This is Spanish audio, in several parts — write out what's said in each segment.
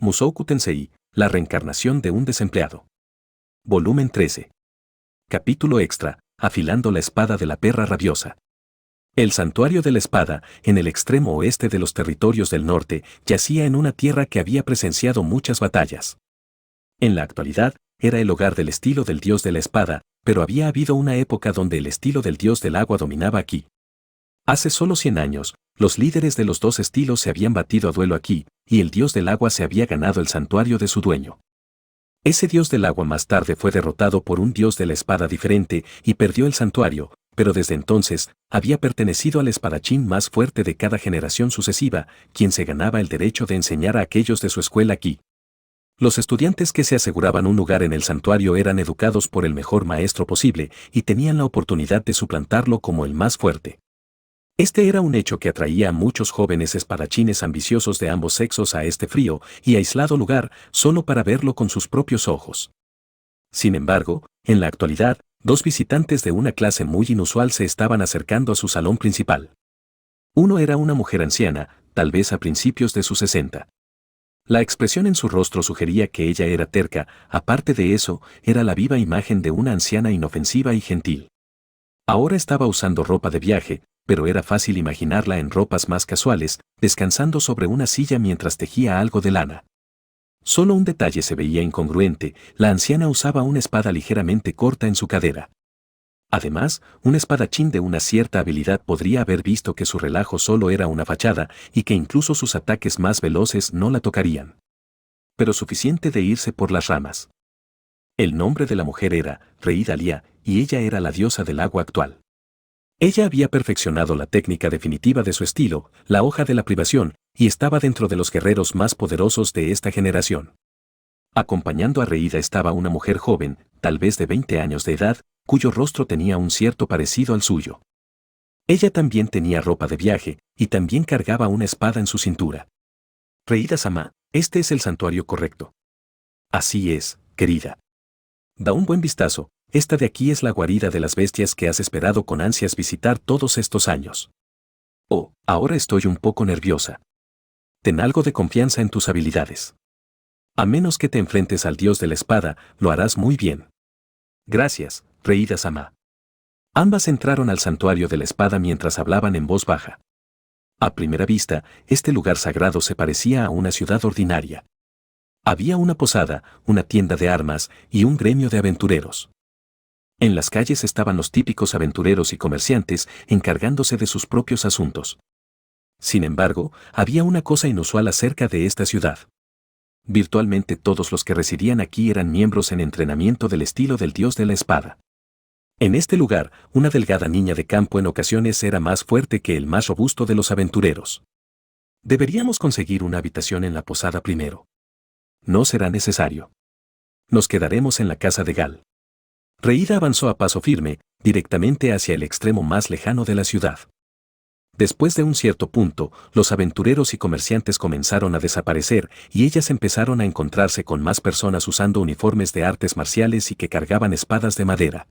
Mushoku Tensei, la reencarnación de un desempleado. Volumen 13. Capítulo extra, afilando la espada de la perra rabiosa. El santuario de la espada, en el extremo oeste de los territorios del norte, yacía en una tierra que había presenciado muchas batallas. En la actualidad, era el hogar del estilo del dios de la espada, pero había habido una época donde el estilo del dios del agua dominaba aquí. Hace solo 100 años, los líderes de los dos estilos se habían batido a duelo aquí, y el dios del agua se había ganado el santuario de su dueño. Ese dios del agua más tarde fue derrotado por un dios de la espada diferente y perdió el santuario, pero desde entonces había pertenecido al espadachín más fuerte de cada generación sucesiva, quien se ganaba el derecho de enseñar a aquellos de su escuela aquí. Los estudiantes que se aseguraban un lugar en el santuario eran educados por el mejor maestro posible y tenían la oportunidad de suplantarlo como el más fuerte. Este era un hecho que atraía a muchos jóvenes espadachines ambiciosos de ambos sexos a este frío y aislado lugar solo para verlo con sus propios ojos. Sin embargo, en la actualidad, dos visitantes de una clase muy inusual se estaban acercando a su salón principal. Uno era una mujer anciana, tal vez a principios de sus 60. La expresión en su rostro sugería que ella era terca, aparte de eso, era la viva imagen de una anciana inofensiva y gentil. Ahora estaba usando ropa de viaje, pero era fácil imaginarla en ropas más casuales, descansando sobre una silla mientras tejía algo de lana. Solo un detalle se veía incongruente: la anciana usaba una espada ligeramente corta en su cadera. Además, un espadachín de una cierta habilidad podría haber visto que su relajo solo era una fachada y que incluso sus ataques más veloces no la tocarían. Pero suficiente de irse por las ramas. El nombre de la mujer era Rei Dalia, y ella era la diosa del agua actual. Ella había perfeccionado la técnica definitiva de su estilo, la hoja de la privación, y estaba dentro de los guerreros más poderosos de esta generación. Acompañando a Reida estaba una mujer joven, tal vez de 20 años de edad, cuyo rostro tenía un cierto parecido al suyo. Ella también tenía ropa de viaje, y también cargaba una espada en su cintura. Reida-sama, este es el santuario correcto. Así es, querida. Da un buen vistazo. Esta de aquí es la guarida de las bestias que has esperado con ansias visitar todos estos años. Oh, ahora estoy un poco nerviosa. Ten algo de confianza en tus habilidades. A menos que te enfrentes al dios de la espada, lo harás muy bien. Gracias, Reida-sama. Ambas entraron al santuario de la espada mientras hablaban en voz baja. A primera vista, este lugar sagrado se parecía a una ciudad ordinaria. Había una posada, una tienda de armas y un gremio de aventureros. En las calles estaban los típicos aventureros y comerciantes encargándose de sus propios asuntos. Sin embargo, había una cosa inusual acerca de esta ciudad. Virtualmente todos los que residían aquí eran miembros en entrenamiento del estilo del dios de la espada. En este lugar, una delgada niña de campo en ocasiones era más fuerte que el más robusto de los aventureros. Deberíamos conseguir una habitación en la posada primero. No será necesario. Nos quedaremos en la casa de Gal. Reida avanzó a paso firme, directamente hacia el extremo más lejano de la ciudad. Después de un cierto punto, los aventureros y comerciantes comenzaron a desaparecer y ellas empezaron a encontrarse con más personas usando uniformes de artes marciales y que cargaban espadas de madera.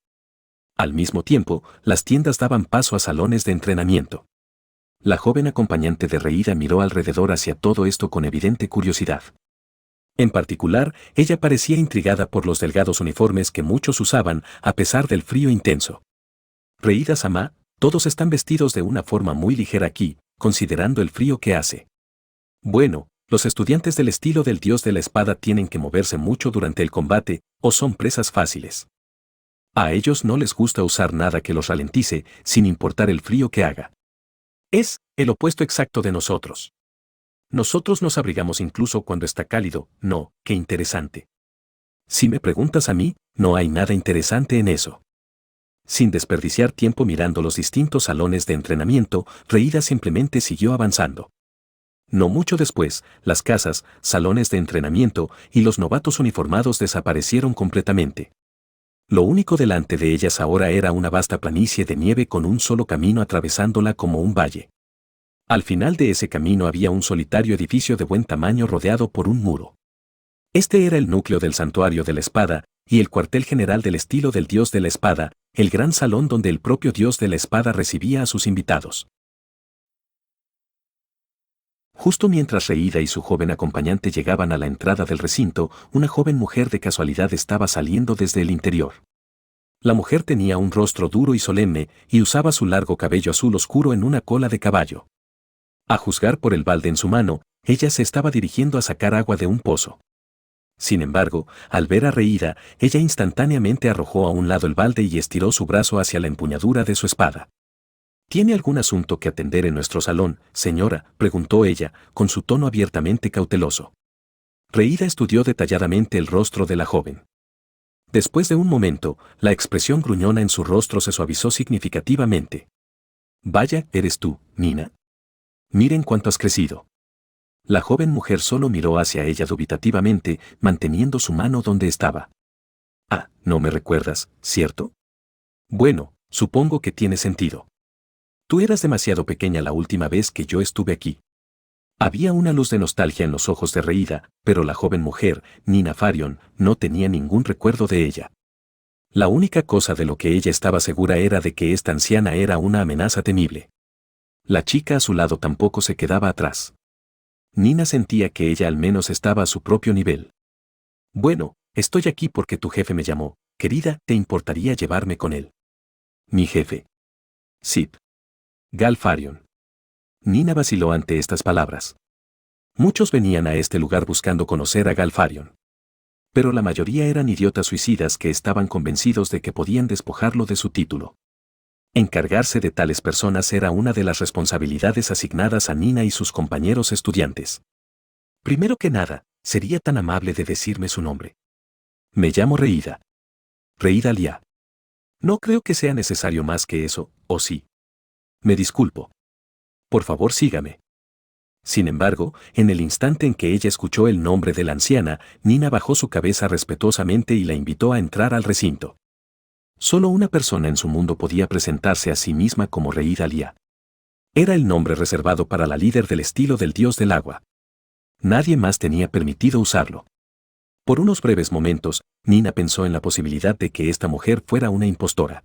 Al mismo tiempo, las tiendas daban paso a salones de entrenamiento. La joven acompañante de Reida miró alrededor hacia todo esto con evidente curiosidad. En particular, ella parecía intrigada por los delgados uniformes que muchos usaban a pesar del frío intenso. Reida-sama, todos están vestidos de una forma muy ligera aquí, considerando el frío que hace. Bueno, los estudiantes del estilo del dios de la espada tienen que moverse mucho durante el combate, o son presas fáciles. A ellos no les gusta usar nada que los ralentice, sin importar el frío que haga. Es el opuesto exacto de nosotros. Nosotros nos abrigamos incluso cuando está cálido. No, qué interesante. Si me preguntas a mí, no hay nada interesante en eso. Sin desperdiciar tiempo mirando los distintos salones de entrenamiento, Reida simplemente siguió avanzando. No mucho después, las casas, salones de entrenamiento y los novatos uniformados desaparecieron completamente. Lo único delante de ellas ahora era una vasta planicie de nieve con un solo camino atravesándola como un valle. Al final de ese camino había un solitario edificio de buen tamaño rodeado por un muro. Este era el núcleo del santuario de la espada y el cuartel general del estilo del dios de la espada, el gran salón donde el propio dios de la espada recibía a sus invitados. Justo mientras Reída y su joven acompañante llegaban a la entrada del recinto, una joven mujer de casualidad estaba saliendo desde el interior. La mujer tenía un rostro duro y solemne y usaba su largo cabello azul oscuro en una cola de caballo. A juzgar por el balde en su mano, ella se estaba dirigiendo a sacar agua de un pozo. Sin embargo, al ver a Reída, ella instantáneamente arrojó a un lado el balde y estiró su brazo hacia la empuñadura de su espada. ¿Tiene algún asunto que atender en nuestro salón, señora?, preguntó ella, con su tono abiertamente cauteloso. Reída estudió detalladamente el rostro de la joven. Después de un momento, la expresión gruñona en su rostro se suavizó significativamente. Vaya, ¿eres tú, Nina? Miren cuánto has crecido. La joven mujer solo miró hacia ella dubitativamente, manteniendo su mano donde estaba. Ah, no me recuerdas, ¿cierto? Bueno, supongo que tiene sentido. Tú eras demasiado pequeña la última vez que yo estuve aquí. Había una luz de nostalgia en los ojos de Reída, pero la joven mujer, Nina Farion, no tenía ningún recuerdo de ella. La única cosa de lo que ella estaba segura era de que esta anciana era una amenaza temible. La chica a su lado tampoco se quedaba atrás. Nina sentía que ella al menos estaba a su propio nivel. Bueno, estoy aquí porque tu jefe me llamó. Querida, ¿te importaría llevarme con él? ¿Mi jefe? Sí. Gal Farion. Nina vaciló ante estas palabras. Muchos venían a este lugar buscando conocer a Gal Farion. Pero la mayoría eran idiotas suicidas que estaban convencidos de que podían despojarlo de su título. Encargarse de tales personas era una de las responsabilidades asignadas a Nina y sus compañeros estudiantes. Primero que nada, ¿sería tan amable de decirme su nombre? Me llamo Reída. Reída Liá. No creo que sea necesario más que eso, ¿o sí? Me disculpo. Por favor, sígame. Sin embargo, en el instante en que ella escuchó el nombre de la anciana, Nina bajó su cabeza respetuosamente y la invitó a entrar al recinto. Solo una persona en su mundo podía presentarse a sí misma como Reída Liá. Era el nombre reservado para la líder del estilo del dios del agua. Nadie más tenía permitido usarlo. Por unos breves momentos, Nina pensó en la posibilidad de que esta mujer fuera una impostora.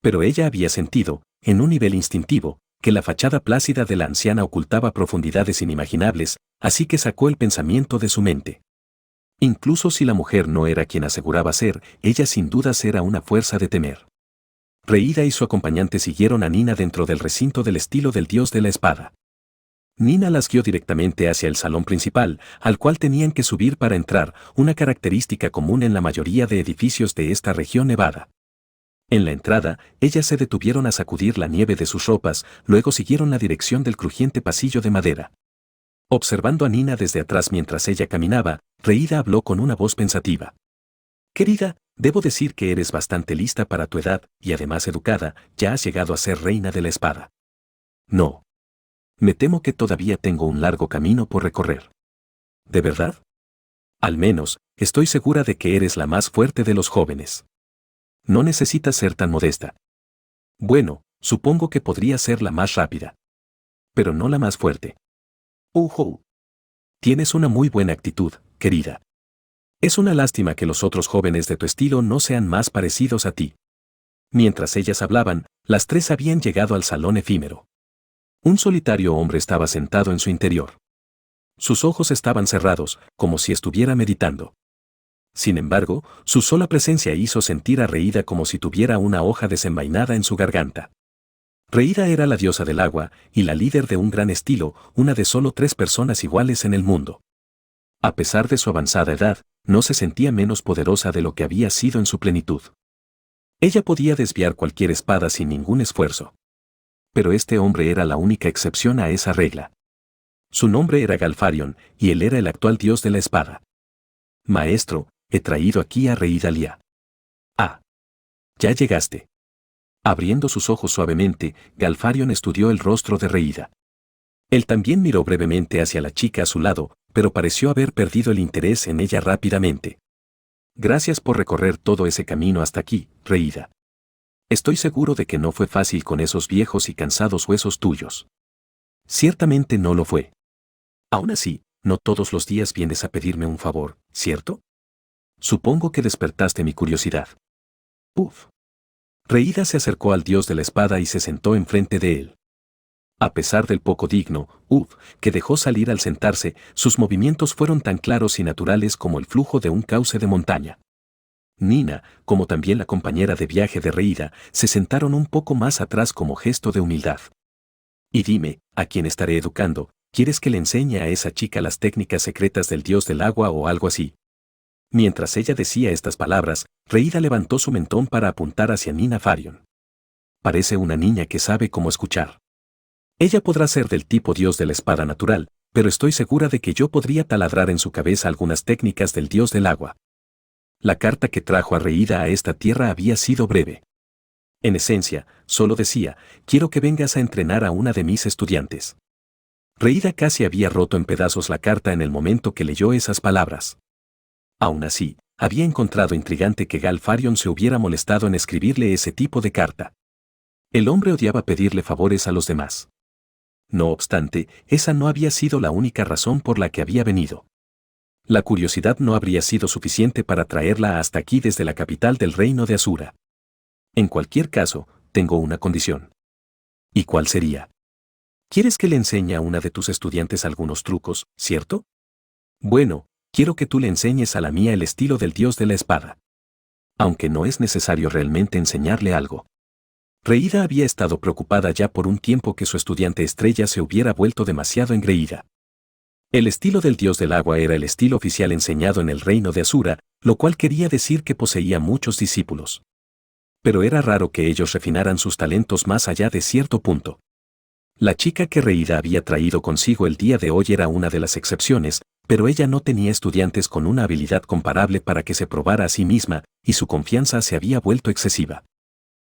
Pero ella había sentido, en un nivel instintivo, que la fachada plácida de la anciana ocultaba profundidades inimaginables, así que sacó el pensamiento de su mente. Incluso si la mujer no era quien aseguraba ser, ella sin dudas era una fuerza de temer. Reída y su acompañante siguieron a Nina dentro del recinto del estilo del dios de la espada. Nina las guió directamente hacia el salón principal, al cual tenían que subir para entrar, una característica común en la mayoría de edificios de esta región nevada. En la entrada, ellas se detuvieron a sacudir la nieve de sus ropas, luego siguieron la dirección del crujiente pasillo de madera. Observando a Nina desde atrás mientras ella caminaba, Reída habló con una voz pensativa. Querida, debo decir que eres bastante lista para tu edad, y además educada, ya has llegado a ser reina de la espada. No. Me temo que todavía tengo un largo camino por recorrer. ¿De verdad? Al menos, estoy segura de que eres la más fuerte de los jóvenes. No necesitas ser tan modesta. Bueno, supongo que podría ser la más rápida. Pero no la más fuerte. Tienes una muy buena actitud, querida. Es una lástima que los otros jóvenes de tu estilo no sean más parecidos a ti. Mientras ellas hablaban, las tres habían llegado al salón efímero. Un solitario hombre estaba sentado en su interior. Sus ojos estaban cerrados, como si estuviera meditando. Sin embargo, su sola presencia hizo sentir a Reída como si tuviera una hoja desenvainada en su garganta. Reída era la diosa del agua y la líder de un gran estilo, una de solo 3 personas iguales en el mundo. A pesar de su avanzada edad, no se sentía menos poderosa de lo que había sido en su plenitud. Ella podía desviar cualquier espada sin ningún esfuerzo. Pero este hombre era la única excepción a esa regla. Su nombre era Gal Farion, y él era el actual dios de la espada. Maestro, he traído aquí a Reída Liá. Ah. Ya llegaste. Abriendo sus ojos suavemente, Gal Farion estudió el rostro de Reída. Él también miró brevemente hacia la chica a su lado, pero pareció haber perdido el interés en ella rápidamente. Gracias por recorrer todo ese camino hasta aquí, Reída. Estoy seguro de que no fue fácil con esos viejos y cansados huesos tuyos. Ciertamente no lo fue. Aún así, no todos los días vienes a pedirme un favor, ¿cierto? Supongo que despertaste mi curiosidad. Uf. Reída se acercó al dios de la espada y se sentó enfrente de él. A pesar del poco digno, que dejó salir al sentarse, sus movimientos fueron tan claros y naturales como el flujo de un cauce de montaña. Nina, como también la compañera de viaje de Reida, se sentaron un poco más atrás como gesto de humildad. Y dime, ¿a quién estaré educando? ¿Quieres que le enseñe a esa chica las técnicas secretas del dios del agua o algo así? Mientras ella decía estas palabras, Reida levantó su mentón para apuntar hacia Nina Farion. Parece una niña que sabe cómo escuchar. Ella podrá ser del tipo dios de la espada natural, pero estoy segura de que yo podría taladrar en su cabeza algunas técnicas del dios del agua. La carta que trajo a Reida a esta tierra había sido breve. En esencia, solo decía, quiero que vengas a entrenar a una de mis estudiantes. Reida casi había roto en pedazos la carta en el momento que leyó esas palabras. Aún así, había encontrado intrigante que Gal Farion se hubiera molestado en escribirle ese tipo de carta. El hombre odiaba pedirle favores a los demás. No obstante, esa no había sido la única razón por la que había venido. La curiosidad no habría sido suficiente para traerla hasta aquí desde la capital del reino de Asura. En cualquier caso, tengo una condición. ¿Y cuál sería? ¿Quieres que le enseñe a una de tus estudiantes algunos trucos, cierto? Bueno, quiero que tú le enseñes a la mía el estilo del dios de la espada. Aunque no es necesario realmente enseñarle algo. Reida había estado preocupada ya por un tiempo que su estudiante estrella se hubiera vuelto demasiado engreída. El estilo del dios del agua era el estilo oficial enseñado en el reino de Asura, lo cual quería decir que poseía muchos discípulos. Pero era raro que ellos refinaran sus talentos más allá de cierto punto. La chica que Reida había traído consigo el día de hoy era una de las excepciones, pero ella no tenía estudiantes con una habilidad comparable para que se probara a sí misma, y su confianza se había vuelto excesiva.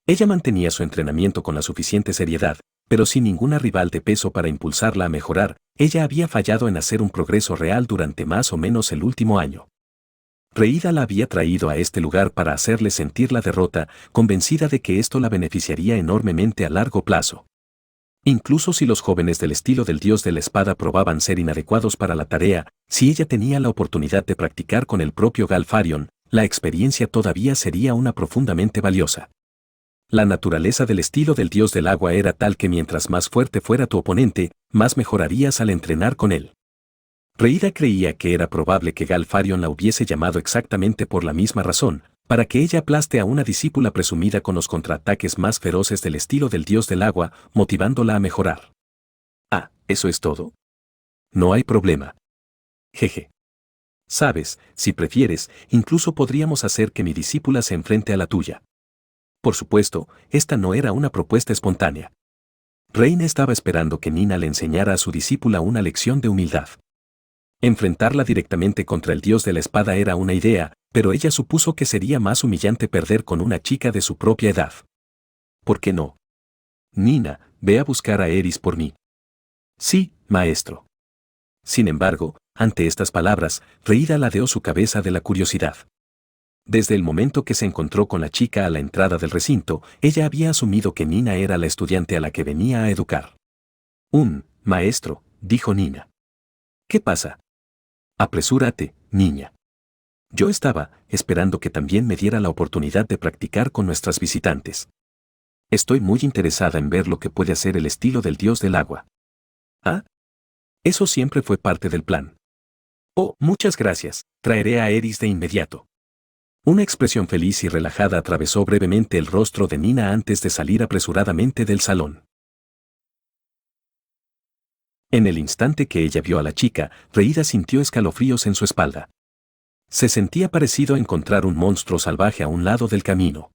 Ella mantenía su entrenamiento con la suficiente seriedad, pero sin ninguna rival de peso para impulsarla a mejorar. Ella había fallado en hacer un progreso real durante más o menos el último año. Reida la había traído a este lugar para hacerle sentir la derrota, convencida de que esto la beneficiaría enormemente a largo plazo. Incluso si los jóvenes del estilo del dios de la espada probaban ser inadecuados para la tarea, si ella tenía la oportunidad de practicar con el propio Gal Farion, la experiencia todavía sería una profundamente valiosa. La naturaleza del estilo del dios del agua era tal que mientras más fuerte fuera tu oponente, más mejorarías al entrenar con él. Reida creía que era probable que Gal Farion la hubiese llamado exactamente por la misma razón, para que ella aplaste a una discípula presumida con los contraataques más feroces del estilo del dios del agua, motivándola a mejorar. Ah, ¿eso es todo? No hay problema. Jeje. Sabes, si prefieres, incluso podríamos hacer que mi discípula se enfrente a la tuya. Por supuesto, esta no era una propuesta espontánea. Reina estaba esperando que Nina le enseñara a su discípula una lección de humildad. Enfrentarla directamente contra el dios de la espada era una idea, pero ella supuso que sería más humillante perder con una chica de su propia edad. ¿Por qué no? Nina, ve a buscar a Eris por mí. Sí, maestro. Sin embargo, ante estas palabras, Reida ladeó su cabeza de la curiosidad. Desde el momento que se encontró con la chica a la entrada del recinto, ella había asumido que Nina era la estudiante a la que venía a educar. Maestro, dijo Nina. ¿Qué pasa? Apresúrate, niña. Yo estaba esperando que también me diera la oportunidad de practicar con nuestras visitantes. Estoy muy interesada en ver lo que puede hacer el estilo del dios del agua. ¿Ah? Eso siempre fue parte del plan. Oh, muchas gracias, traeré a Eris de inmediato. Una expresión feliz y relajada atravesó brevemente el rostro de Nina antes de salir apresuradamente del salón. En el instante que ella vio a la chica, Reida sintió escalofríos en su espalda. Se sentía parecido a encontrar un monstruo salvaje a un lado del camino.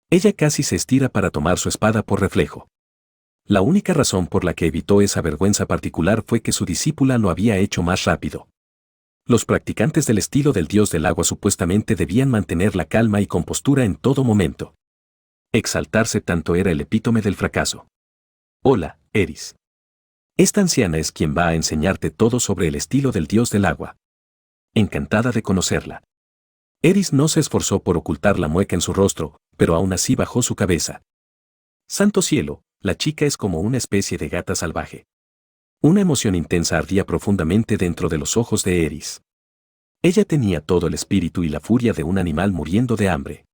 Ella casi se estira para tomar su espada por reflejo. La única razón por la que evitó esa vergüenza particular fue que su discípula lo había hecho más rápido. Los practicantes del estilo del dios del agua supuestamente debían mantener la calma y compostura en todo momento. Exaltarse tanto era el epítome del fracaso. Hola, Eris. Esta anciana es quien va a enseñarte todo sobre el estilo del dios del agua. Encantada de conocerla. Eris no se esforzó por ocultar la mueca en su rostro, pero aún así bajó su cabeza. Santo cielo, la chica es como una especie de gata salvaje. Una emoción intensa ardía profundamente dentro de los ojos de Eris. Ella tenía todo el espíritu y la furia de un animal muriendo de hambre.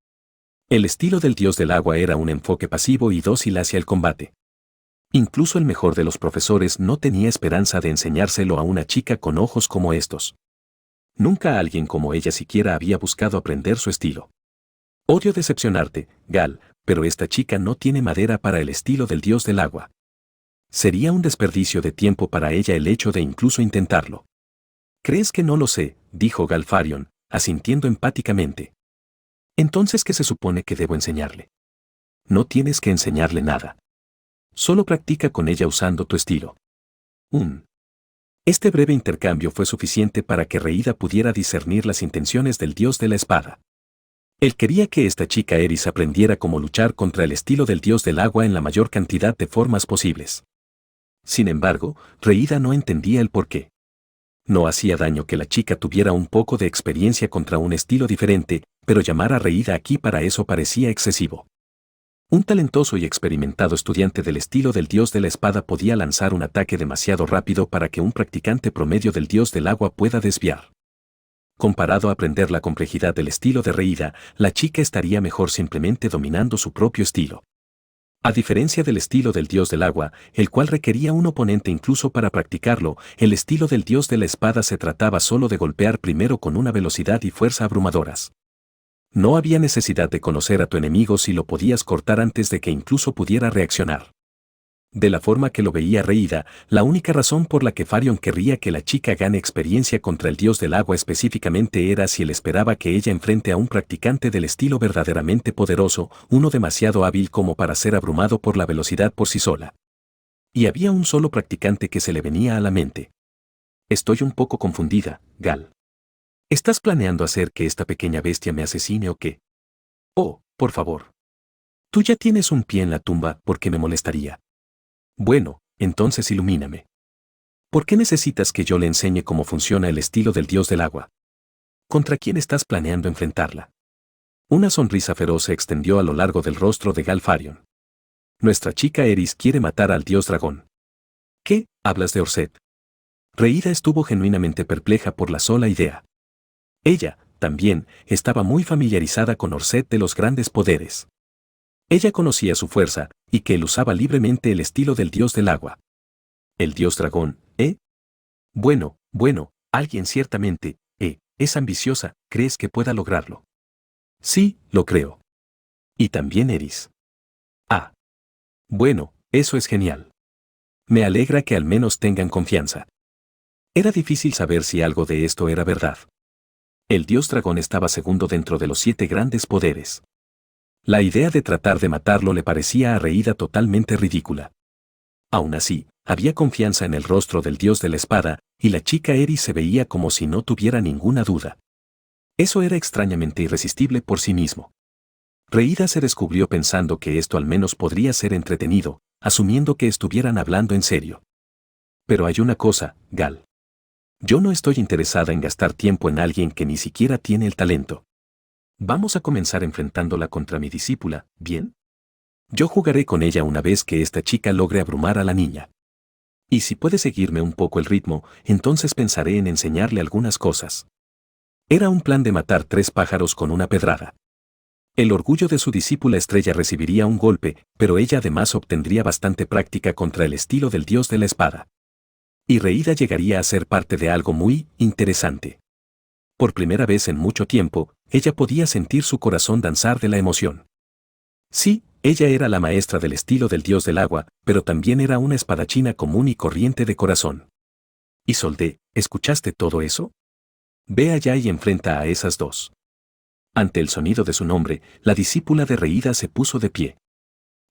El estilo del dios del agua era un enfoque pasivo y dócil hacia el combate. Incluso el mejor de los profesores no tenía esperanza de enseñárselo a una chica con ojos como estos. Nunca alguien como ella siquiera había buscado aprender su estilo. Odio decepcionarte, Gal, pero esta chica no tiene madera para el estilo del dios del agua. Sería un desperdicio de tiempo para ella el hecho de incluso intentarlo. ¿Crees que no lo sé?, dijo Galfarion, asintiendo empáticamente. Entonces, ¿qué se supone que debo enseñarle? No tienes que enseñarle nada. Solo practica con ella usando tu estilo. Este breve intercambio fue suficiente para que Reida pudiera discernir las intenciones del dios de la espada. Él quería que esta chica Eris aprendiera cómo luchar contra el estilo del dios del agua en la mayor cantidad de formas posibles. Sin embargo, Reida no entendía el porqué. No hacía daño que la chica tuviera un poco de experiencia contra un estilo diferente, pero llamar a Reida aquí para eso parecía excesivo. Un talentoso y experimentado estudiante del estilo del dios de la espada podía lanzar un ataque demasiado rápido para que un practicante promedio del dios del agua pueda desviar. Comparado a aprender la complejidad del estilo de Reida, la chica estaría mejor simplemente dominando su propio estilo. A diferencia del estilo del dios del agua, el cual requería un oponente incluso para practicarlo, el estilo del dios de la espada se trataba solo de golpear primero con una velocidad y fuerza abrumadoras. No había necesidad de conocer a tu enemigo si lo podías cortar antes de que incluso pudiera reaccionar. De la forma que lo veía Reida, la única razón por la que Farion querría que la chica gane experiencia contra el dios del agua específicamente era si él esperaba que ella enfrente a un practicante del estilo verdaderamente poderoso, uno demasiado hábil como para ser abrumado por la velocidad por sí sola. Y había un solo practicante que se le venía a la mente. Estoy un poco confundida, Gal. ¿Estás planeando hacer que esta pequeña bestia me asesine o qué? Oh, por favor. Tú ya tienes un pie en la tumba, ¿por qué me molestaría? Bueno, entonces ilumíname. ¿Por qué necesitas que yo le enseñe cómo funciona el estilo del dios del agua? ¿Contra quién estás planeando enfrentarla? Una sonrisa feroz se extendió a lo largo del rostro de Galfarion. Nuestra chica Eris quiere matar al dios dragón. ¿Qué? ¿Hablas de Orset? Reida estuvo genuinamente perpleja por la sola idea. Ella, también, estaba muy familiarizada con Orset de los grandes poderes. Ella conocía su fuerza, y que él usaba libremente el estilo del dios del agua. ¿El dios dragón, eh? Bueno, alguien ciertamente, es ambiciosa, ¿crees que pueda lograrlo? Sí, lo creo. Y también Eris. Ah. Bueno, eso es genial. Me alegra que al menos tengan confianza. Era difícil saber si algo de esto era verdad. El dios dragón estaba segundo dentro de los 7 grandes poderes. La idea de tratar de matarlo le parecía a Reida totalmente ridícula. Aún así, había confianza en el rostro del dios de la espada, y la chica Eris se veía como si no tuviera ninguna duda. Eso era extrañamente irresistible por sí mismo. Reida se descubrió pensando que esto al menos podría ser entretenido, asumiendo que estuvieran hablando en serio. Pero hay una cosa, Gal. Yo no estoy interesada en gastar tiempo en alguien que ni siquiera tiene el talento. Vamos a comenzar enfrentándola contra mi discípula, ¿bien? Yo jugaré con ella una vez que esta chica logre abrumar a la niña. Y si puede seguirme un poco el ritmo, entonces pensaré en enseñarle algunas cosas. Era un plan de matar 3 pájaros con una pedrada. El orgullo de su discípula estrella recibiría un golpe, pero ella además obtendría bastante práctica contra el estilo del dios de la espada. Y Reida llegaría a ser parte de algo muy interesante. Por primera vez en mucho tiempo, ella podía sentir su corazón danzar de la emoción. Sí, ella era la maestra del estilo del dios del agua, pero también era una espadachina común y corriente de corazón. Isolde, ¿escuchaste todo eso? Ve allá y enfrenta a esas dos. Ante el sonido de su nombre, la discípula de Reida se puso de pie.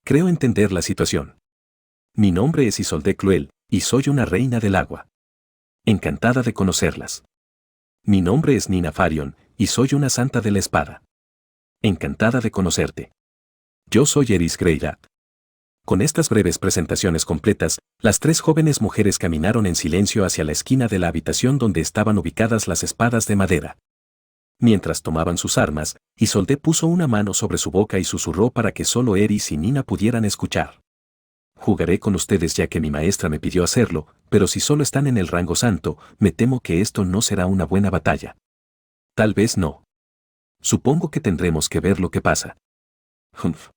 Creo entender la situación. Mi nombre es Isolde Cruel, y soy una reina del agua. Encantada de conocerlas. Mi nombre es Nina Farion, y soy una santa de la espada. Encantada de conocerte. Yo soy Eris Greyrat. Con estas breves presentaciones completas, las 3 jóvenes mujeres caminaron en silencio hacia la esquina de la habitación donde estaban ubicadas las espadas de madera. Mientras tomaban sus armas, Isolde puso una mano sobre su boca y susurró para que solo Eris y Nina pudieran escuchar. Jugaré con ustedes ya que mi maestra me pidió hacerlo, pero si solo están en el rango santo, me temo que esto no será una buena batalla. Tal vez no. Supongo que tendremos que ver lo que pasa. Humph.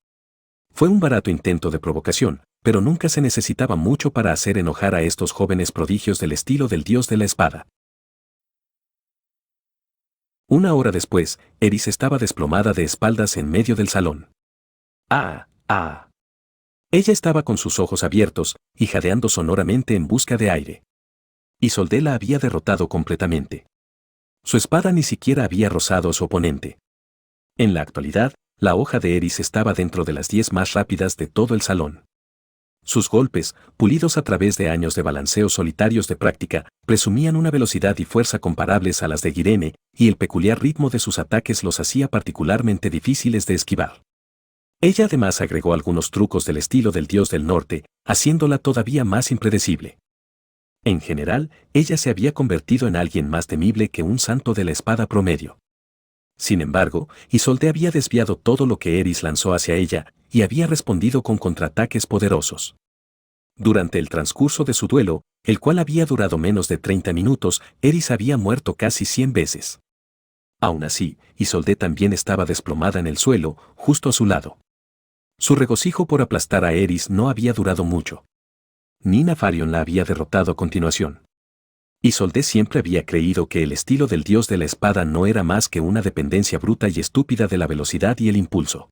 Fue un barato intento de provocación, pero nunca se necesitaba mucho para hacer enojar a estos jóvenes prodigios del estilo del dios de la espada. Una hora después, Eris estaba desplomada de espaldas en medio del salón. ¡Ah! ¡Ah! Ella estaba con sus ojos abiertos y jadeando sonoramente en busca de aire. Isolde la había derrotado completamente. Su espada ni siquiera había rozado a su oponente. En la actualidad, la hoja de Eris estaba dentro de las 10 más rápidas de todo el salón. Sus golpes, pulidos a través de años de balanceos solitarios de práctica, presumían una velocidad y fuerza comparables a las de Irene, y el peculiar ritmo de sus ataques los hacía particularmente difíciles de esquivar. Ella además agregó algunos trucos del estilo del dios del norte, haciéndola todavía más impredecible. En general, ella se había convertido en alguien más temible que un santo de la espada promedio. Sin embargo, Isolde había desviado todo lo que Eris lanzó hacia ella, y había respondido con contraataques poderosos. Durante el transcurso de su duelo, el cual había durado menos de 30 minutos, Eris había muerto casi 100 veces. Aún así, Isolde también estaba desplomada en el suelo, justo a su lado. Su regocijo por aplastar a Eris no había durado mucho. Nina Farion la había derrotado a continuación. Isolde siempre había creído que el estilo del dios de la espada no era más que una dependencia bruta y estúpida de la velocidad y el impulso.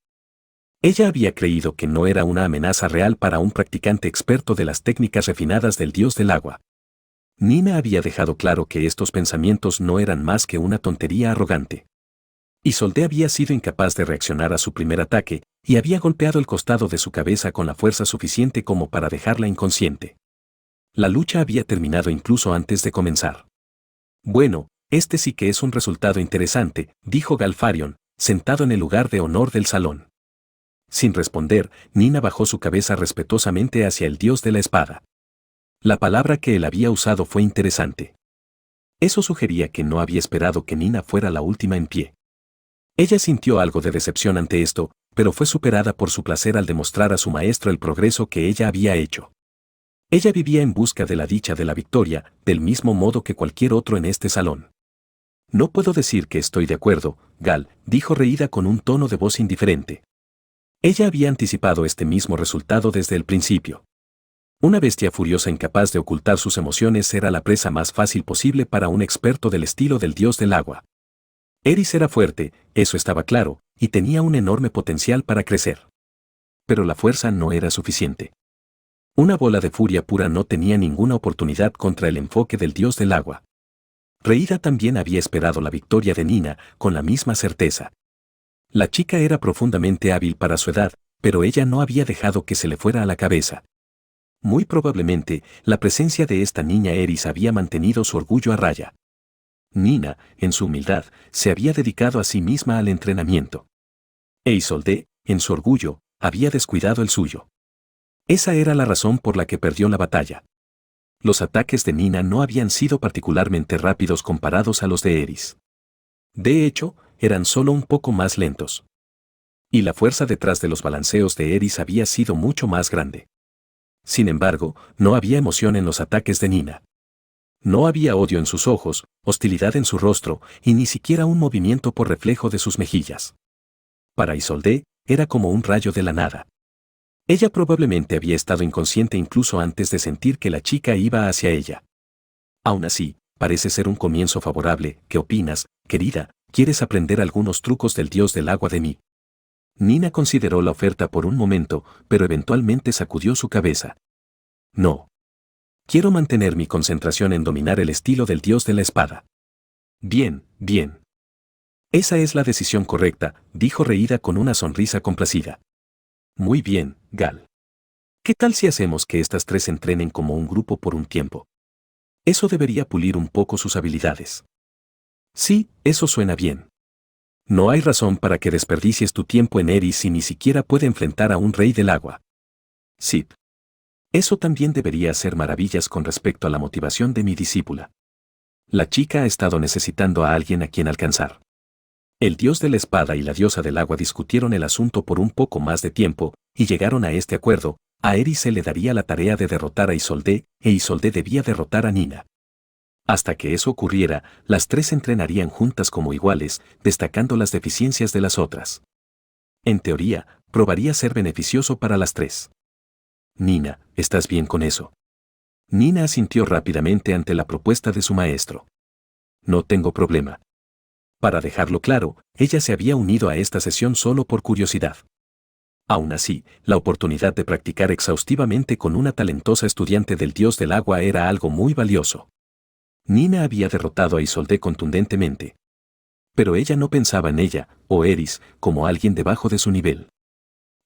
Ella había creído que no era una amenaza real para un practicante experto de las técnicas refinadas del dios del agua. Nina había dejado claro que estos pensamientos no eran más que una tontería arrogante. Isolde había sido incapaz de reaccionar a su primer ataque y había golpeado el costado de su cabeza con la fuerza suficiente como para dejarla inconsciente. La lucha había terminado incluso antes de comenzar. Bueno, este sí que es un resultado interesante, dijo Galfarion, sentado en el lugar de honor del salón. Sin responder, Nina bajó su cabeza respetuosamente hacia el dios de la espada. La palabra que él había usado fue interesante. Eso sugería que no había esperado que Nina fuera la última en pie. Ella sintió algo de decepción ante esto, pero fue superada por su placer al demostrar a su maestro el progreso que ella había hecho. Ella vivía en busca de la dicha de la victoria, del mismo modo que cualquier otro en este salón. No puedo decir que estoy de acuerdo, Gal, dijo reída con un tono de voz indiferente. Ella había anticipado este mismo resultado desde el principio. Una bestia furiosa incapaz de ocultar sus emociones era la presa más fácil posible para un experto del estilo del dios del agua. Eris era fuerte, eso estaba claro, y tenía un enorme potencial para crecer. Pero la fuerza no era suficiente. Una bola de furia pura no tenía ninguna oportunidad contra el enfoque del dios del agua. Reida también había esperado la victoria de Nina con la misma certeza. La chica era profundamente hábil para su edad, pero ella no había dejado que se le fuera a la cabeza. Muy probablemente, la presencia de esta niña Eris había mantenido su orgullo a raya. Nina, en su humildad, se había dedicado a sí misma al entrenamiento. E Isolde, en su orgullo, había descuidado el suyo. Esa era la razón por la que perdió la batalla. Los ataques de Nina no habían sido particularmente rápidos comparados a los de Eris. De hecho, eran solo un poco más lentos. Y la fuerza detrás de los balanceos de Eris había sido mucho más grande. Sin embargo, no había emoción en los ataques de Nina. No había odio en sus ojos, hostilidad en su rostro, y ni siquiera un movimiento por reflejo de sus mejillas. Para Isolde, era como un rayo de la nada. Ella probablemente había estado inconsciente incluso antes de sentir que la chica iba hacia ella. Aún así, parece ser un comienzo favorable. ¿Qué opinas, querida? ¿Quieres aprender algunos trucos del dios del agua de mí? Nina consideró la oferta por un momento, pero eventualmente sacudió su cabeza. No. Quiero mantener mi concentración en dominar el estilo del dios de la espada. Bien, bien. Esa es la decisión correcta, dijo reída con una sonrisa complacida. Muy bien, Gal. ¿Qué tal si hacemos que estas tres entrenen como un grupo por un tiempo? Eso debería pulir un poco sus habilidades. Sí, eso suena bien. No hay razón para que desperdicies tu tiempo en Eris si ni siquiera puede enfrentar a un rey del agua. Sí. Eso también debería hacer maravillas con respecto a la motivación de mi discípula. La chica ha estado necesitando a alguien a quien alcanzar. El dios de la espada y la diosa del agua discutieron el asunto por un poco más de tiempo, y llegaron a este acuerdo. A Eris se le daría la tarea de derrotar a Isolde, e Isolde debía derrotar a Nina. Hasta que eso ocurriera, las tres entrenarían juntas como iguales, destacando las deficiencias de las otras. En teoría, probaría ser beneficioso para las tres. Nina, ¿estás bien con eso? Nina asintió rápidamente ante la propuesta de su maestro. No tengo problema. Para dejarlo claro, ella se había unido a esta sesión solo por curiosidad. Aún así, la oportunidad de practicar exhaustivamente con una talentosa estudiante del dios del agua era algo muy valioso. Nina había derrotado a Isolde contundentemente. Pero ella no pensaba en ella, o Eris, como alguien debajo de su nivel.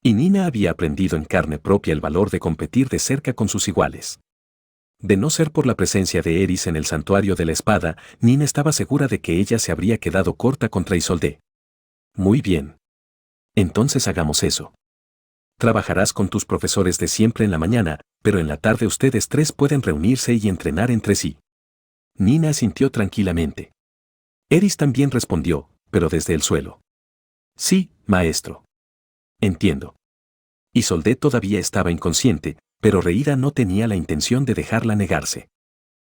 Y Nina había aprendido en carne propia el valor de competir de cerca con sus iguales. De no ser por la presencia de Eris en el santuario de la espada, Nina estaba segura de que ella se habría quedado corta contra Isolde. Muy bien. Entonces hagamos eso. Trabajarás con tus profesores de siempre en la mañana, pero en la tarde ustedes tres pueden reunirse y entrenar entre sí. Nina asintió tranquilamente. Eris también respondió, pero desde el suelo. Sí, maestro. Entiendo. Isolde todavía estaba inconsciente, pero Reida no tenía la intención de dejarla negarse.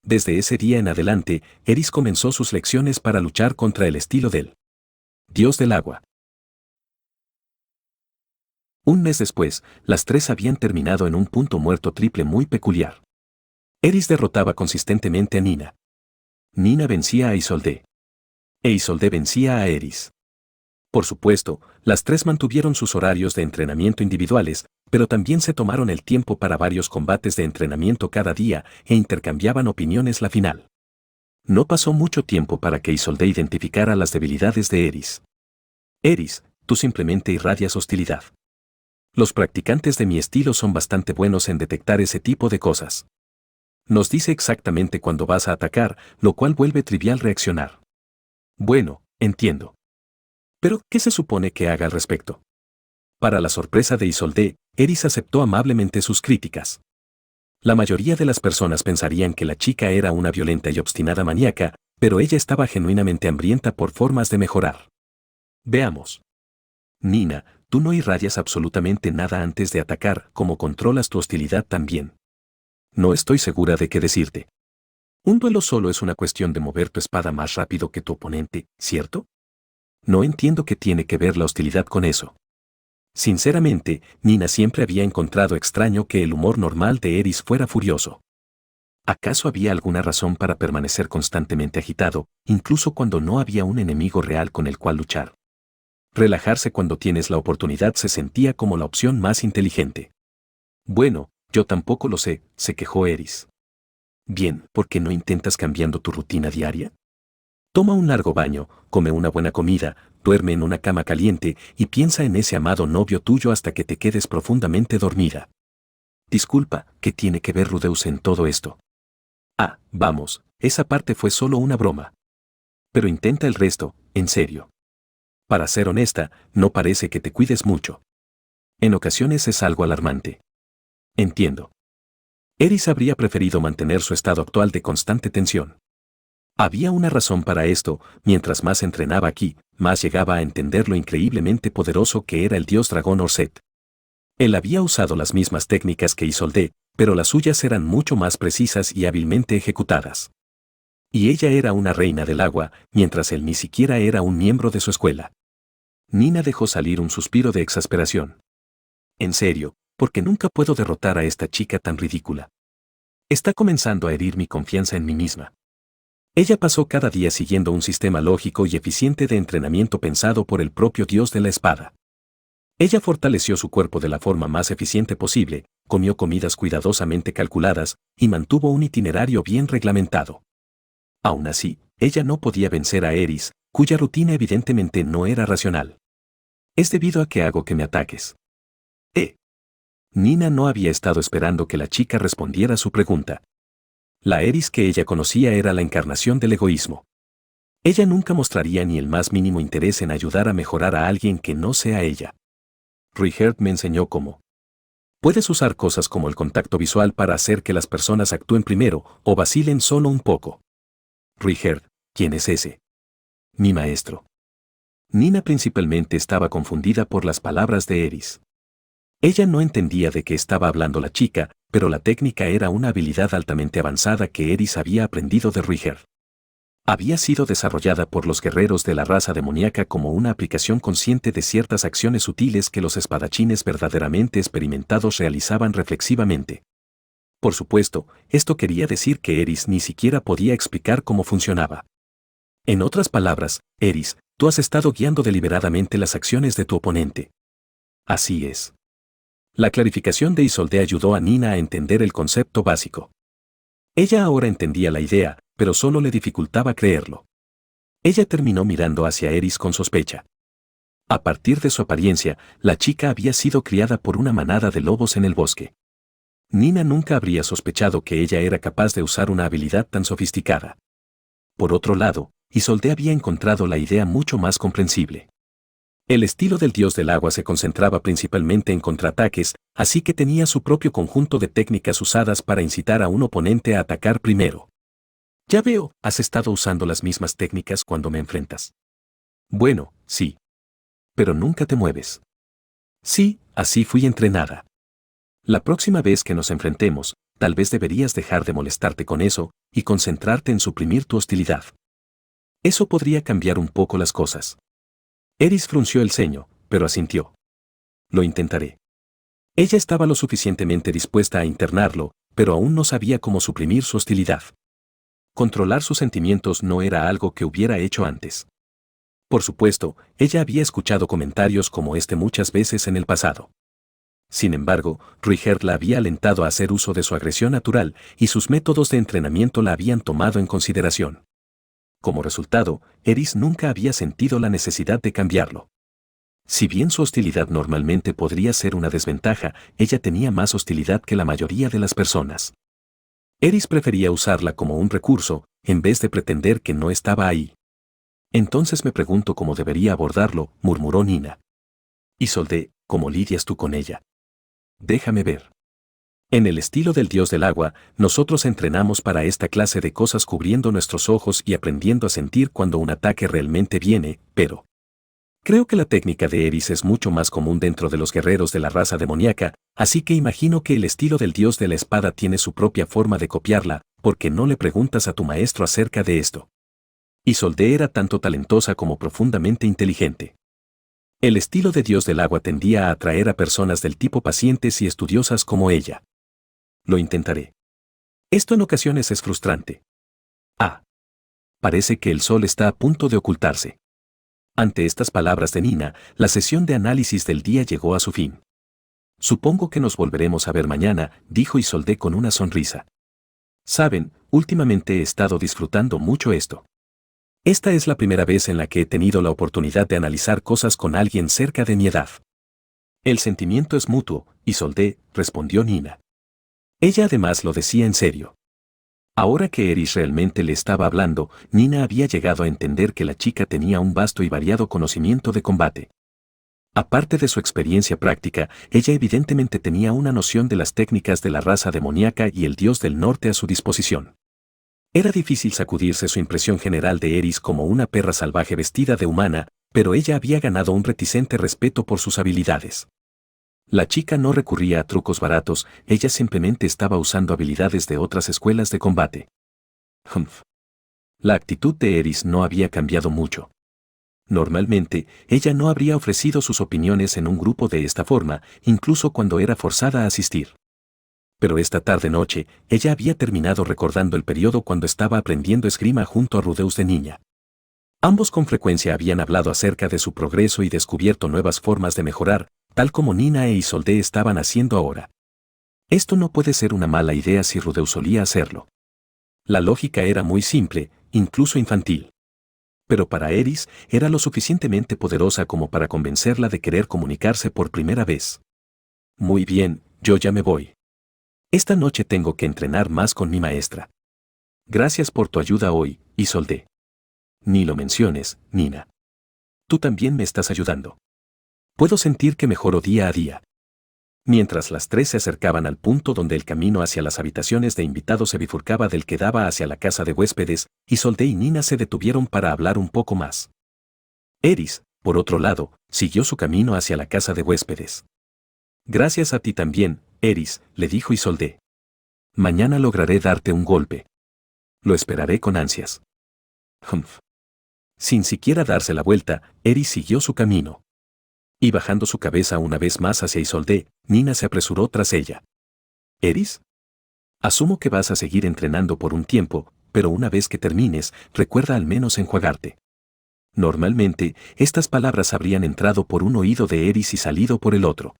Desde ese día en adelante, Eris comenzó sus lecciones para luchar contra el estilo del dios del agua. Un mes después, las tres habían terminado en un punto muerto triple muy peculiar. Eris derrotaba consistentemente a Nina. Nina vencía a Isolde. E Isolde vencía a Eris. Por supuesto, las tres mantuvieron sus horarios de entrenamiento individuales, pero también se tomaron el tiempo para varios combates de entrenamiento cada día e intercambiaban opiniones la final. No pasó mucho tiempo para que Isolde identificara las debilidades de Eris. Eris, tú simplemente irradias hostilidad. Los practicantes de mi estilo son bastante buenos en detectar ese tipo de cosas. Nos dice exactamente cuándo vas a atacar, lo cual vuelve trivial reaccionar. Bueno, entiendo. Pero, ¿qué se supone que haga al respecto? Para la sorpresa de Isolde, Eris aceptó amablemente sus críticas. La mayoría de las personas pensarían que la chica era una violenta y obstinada maníaca, pero ella estaba genuinamente hambrienta por formas de mejorar. Veamos. Nina, tú no irradias absolutamente nada antes de atacar, como controlas tu hostilidad también. No estoy segura de qué decirte. Un duelo solo es una cuestión de mover tu espada más rápido que tu oponente, ¿cierto? No entiendo qué tiene que ver la hostilidad con eso. Sinceramente, Nina siempre había encontrado extraño que el humor normal de Eris fuera furioso. ¿Acaso había alguna razón para permanecer constantemente agitado, incluso cuando no había un enemigo real con el cual luchar? Relajarse cuando tienes la oportunidad se sentía como la opción más inteligente. Bueno, yo tampoco lo sé, se quejó Eris. Bien, ¿por qué no intentas cambiando tu rutina diaria? Toma un largo baño, come una buena comida, duerme en una cama caliente y piensa en ese amado novio tuyo hasta que te quedes profundamente dormida. Disculpa, ¿qué tiene que ver Rudeus en todo esto? Ah, vamos, esa parte fue solo una broma. Pero intenta el resto, en serio. Para ser honesta, no parece que te cuides mucho. En ocasiones es algo alarmante. Entiendo. Eris habría preferido mantener su estado actual de constante tensión. Había una razón para esto, mientras más entrenaba aquí, más llegaba a entender lo increíblemente poderoso que era el dios dragón Orset. Él había usado las mismas técnicas que Isolde, pero las suyas eran mucho más precisas y hábilmente ejecutadas. Y ella era una reina del agua, mientras él ni siquiera era un miembro de su escuela. Nina dejó salir un suspiro de exasperación. En serio, ¿por qué nunca puedo derrotar a esta chica tan ridícula? Está comenzando a herir mi confianza en mí misma. Ella pasó cada día siguiendo un sistema lógico y eficiente de entrenamiento pensado por el propio dios de la espada. Ella fortaleció su cuerpo de la forma más eficiente posible, comió comidas cuidadosamente calculadas y mantuvo un itinerario bien reglamentado. Aún así, ella no podía vencer a Eris, cuya rutina evidentemente no era racional. Es debido a que hago que me ataques. Nina no había estado esperando que la chica respondiera a su pregunta. La Eris que ella conocía era la encarnación del egoísmo. Ella nunca mostraría ni el más mínimo interés en ayudar a mejorar a alguien que no sea ella. Richard me enseñó cómo. Puedes usar cosas como el contacto visual para hacer que las personas actúen primero o vacilen solo un poco. Richard, ¿quién es ese? Mi maestro. Nina principalmente estaba confundida por las palabras de Eris. Ella no entendía de qué estaba hablando la chica, pero la técnica era una habilidad altamente avanzada que Eris había aprendido de Richard. Había sido desarrollada por los guerreros de la raza demoníaca como una aplicación consciente de ciertas acciones sutiles que los espadachines verdaderamente experimentados realizaban reflexivamente. Por supuesto, esto quería decir que Eris ni siquiera podía explicar cómo funcionaba. En otras palabras, Eris, tú has estado guiando deliberadamente las acciones de tu oponente. Así es. La clarificación de Isolde ayudó a Nina a entender el concepto básico. Ella ahora entendía la idea, pero solo le dificultaba creerlo. Ella terminó mirando hacia Eris con sospecha. A partir de su apariencia, la chica había sido criada por una manada de lobos en el bosque. Nina nunca habría sospechado que ella era capaz de usar una habilidad tan sofisticada. Por otro lado, Isolde había encontrado la idea mucho más comprensible. El estilo del dios del agua se concentraba principalmente en contraataques, así que tenía su propio conjunto de técnicas usadas para incitar a un oponente a atacar primero. Ya veo, has estado usando las mismas técnicas cuando me enfrentas. Bueno, sí. Pero nunca te mueves. Sí, así fui entrenada. La próxima vez que nos enfrentemos, tal vez deberías dejar de molestarte con eso y concentrarte en suprimir tu hostilidad. Eso podría cambiar un poco las cosas. Eris frunció el ceño, pero asintió. Lo intentaré. Ella estaba lo suficientemente dispuesta a internarlo, pero aún no sabía cómo suprimir su hostilidad. Controlar sus sentimientos no era algo que hubiera hecho antes. Por supuesto, ella había escuchado comentarios como este muchas veces en el pasado. Sin embargo, Ruiger la había alentado a hacer uso de su agresión natural y sus métodos de entrenamiento la habían tomado en consideración. Como resultado, Eris nunca había sentido la necesidad de cambiarlo. Si bien su hostilidad normalmente podría ser una desventaja, ella tenía más hostilidad que la mayoría de las personas. Eris prefería usarla como un recurso, en vez de pretender que no estaba ahí. Entonces me pregunto cómo debería abordarlo, murmuró Nina. Isolde, ¿cómo lidias tú con ella? Déjame ver. En el estilo del dios del agua, nosotros entrenamos para esta clase de cosas cubriendo nuestros ojos y aprendiendo a sentir cuando un ataque realmente viene, pero creo que la técnica de Eris es mucho más común dentro de los guerreros de la raza demoníaca, así que imagino que el estilo del dios de la espada tiene su propia forma de copiarla, porque no le preguntas a tu maestro acerca de esto. Isolde era tanto talentosa como profundamente inteligente. El estilo de dios del agua tendía a atraer a personas del tipo pacientes y estudiosas como ella. Lo intentaré. Esto en ocasiones es frustrante. Ah. Parece que el sol está a punto de ocultarse. Ante estas palabras de Nina, la sesión de análisis del día llegó a su fin. Supongo que nos volveremos a ver mañana, dijo Isolde con una sonrisa. Saben, últimamente he estado disfrutando mucho esto. Esta es la primera vez en la que he tenido la oportunidad de analizar cosas con alguien cerca de mi edad. El sentimiento es mutuo, Isolde, respondió Nina. Ella además lo decía en serio. Ahora que Eris realmente le estaba hablando, Nina había llegado a entender que la chica tenía un vasto y variado conocimiento de combate. Aparte de su experiencia práctica, ella evidentemente tenía una noción de las técnicas de la raza demoníaca y el dios del norte a su disposición. Era difícil sacudirse su impresión general de Eris como una perra salvaje vestida de humana, pero ella había ganado un reticente respeto por sus habilidades. La chica no recurría a trucos baratos, ella simplemente estaba usando habilidades de otras escuelas de combate. La actitud de Eris no había cambiado mucho. Normalmente, ella no habría ofrecido sus opiniones en un grupo de esta forma, incluso cuando era forzada a asistir. Pero esta tarde-noche, ella había terminado recordando el periodo cuando estaba aprendiendo esgrima junto a Rudeus de niña. Ambos con frecuencia habían hablado acerca de su progreso y descubierto nuevas formas de mejorar, tal como Nina e Isolde estaban haciendo ahora. Esto no puede ser una mala idea si Rudeus solía hacerlo. La lógica era muy simple, incluso infantil. Pero para Eris era lo suficientemente poderosa como para convencerla de querer comunicarse por primera vez. Muy bien, yo ya me voy. Esta noche tengo que entrenar más con mi maestra. Gracias por tu ayuda hoy, Isolde. Ni lo menciones, Nina. Tú también me estás ayudando. Puedo sentir que mejoro día a día. Mientras las tres se acercaban al punto donde el camino hacia las habitaciones de invitados se bifurcaba del que daba hacia la casa de huéspedes, Isolde y Nina se detuvieron para hablar un poco más. Eris, por otro lado, siguió su camino hacia la casa de huéspedes. Gracias a ti también, Eris, le dijo Isolde. Mañana lograré darte un golpe. Lo esperaré con ansias. Humph. Sin siquiera darse la vuelta, Eris siguió su camino. Y bajando su cabeza una vez más hacia Isolde, Nina se apresuró tras ella. ¿Eris? Asumo que vas a seguir entrenando por un tiempo, pero una vez que termines, recuerda al menos enjuagarte. Normalmente, estas palabras habrían entrado por un oído de Eris y salido por el otro.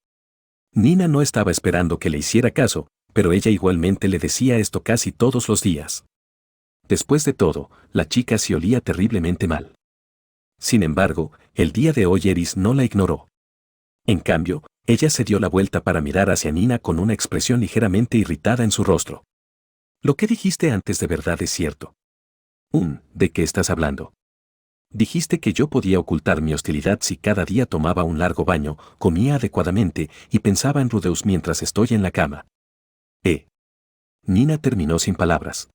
Nina no estaba esperando que le hiciera caso, pero ella igualmente le decía esto casi todos los días. Después de todo, la chica se olía terriblemente mal. Sin embargo, el día de hoy Eris no la ignoró. En cambio, ella se dio la vuelta para mirar hacia Nina con una expresión ligeramente irritada en su rostro. Lo que dijiste antes de verdad es cierto. ¿De qué estás hablando? Dijiste que yo podía ocultar mi hostilidad si cada día tomaba un largo baño, comía adecuadamente y pensaba en Rudeus mientras estoy en la cama. Nina terminó sin palabras.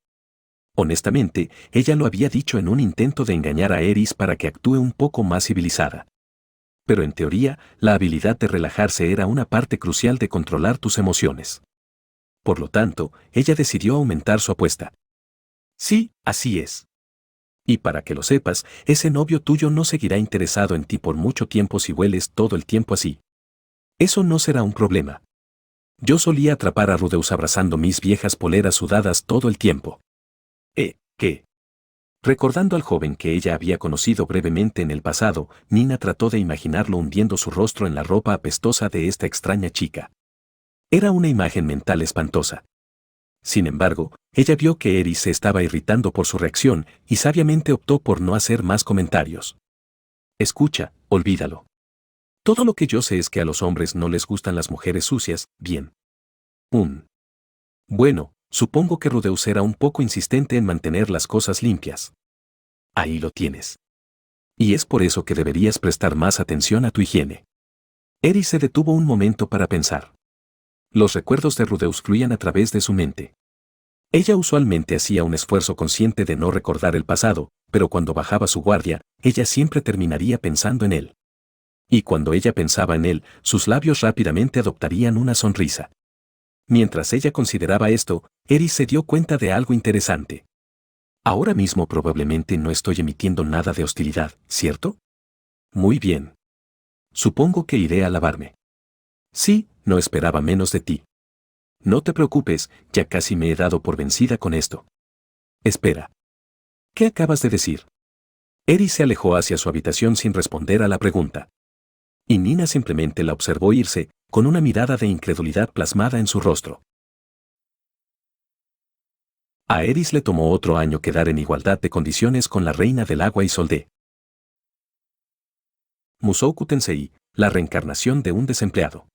Honestamente, ella lo había dicho en un intento de engañar a Eris para que actúe un poco más civilizada. Pero en teoría, la habilidad de relajarse era una parte crucial de controlar tus emociones. Por lo tanto, ella decidió aumentar su apuesta. Sí, así es. Y para que lo sepas, ese novio tuyo no seguirá interesado en ti por mucho tiempo si hueles todo el tiempo así. Eso no será un problema. Yo solía atrapar a Rudeus abrazando mis viejas poleras sudadas todo el tiempo. ¿Qué? Recordando al joven que ella había conocido brevemente en el pasado, Nina trató de imaginarlo hundiendo su rostro en la ropa apestosa de esta extraña chica. Era una imagen mental espantosa. Sin embargo, ella vio que Eris se estaba irritando por su reacción y sabiamente optó por no hacer más comentarios. Escucha, olvídalo. Todo lo que yo sé es que a los hombres no les gustan las mujeres sucias, bien. Bueno, supongo que Rudeus era un poco insistente en mantener las cosas limpias. Ahí lo tienes. Y es por eso que deberías prestar más atención a tu higiene. Eris se detuvo un momento para pensar. Los recuerdos de Rudeus fluían a través de su mente. Ella usualmente hacía un esfuerzo consciente de no recordar el pasado, pero cuando bajaba su guardia, ella siempre terminaría pensando en él. Y cuando ella pensaba en él, sus labios rápidamente adoptarían una sonrisa. Mientras ella consideraba esto, Eris se dio cuenta de algo interesante. Ahora mismo probablemente no estoy emitiendo nada de hostilidad, ¿cierto? Muy bien. Supongo que iré a lavarme. Sí, no esperaba menos de ti. No te preocupes, ya casi me he dado por vencida con esto. Espera. ¿Qué acabas de decir? Eris se alejó hacia su habitación sin responder a la pregunta. Y Nina simplemente la observó irse, con una mirada de incredulidad plasmada en su rostro. A Eris le tomó otro año quedar en igualdad de condiciones con la reina del agua Isolde. Mushoku Tensei, la reencarnación de un desempleado.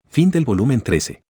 Fin del volumen 13.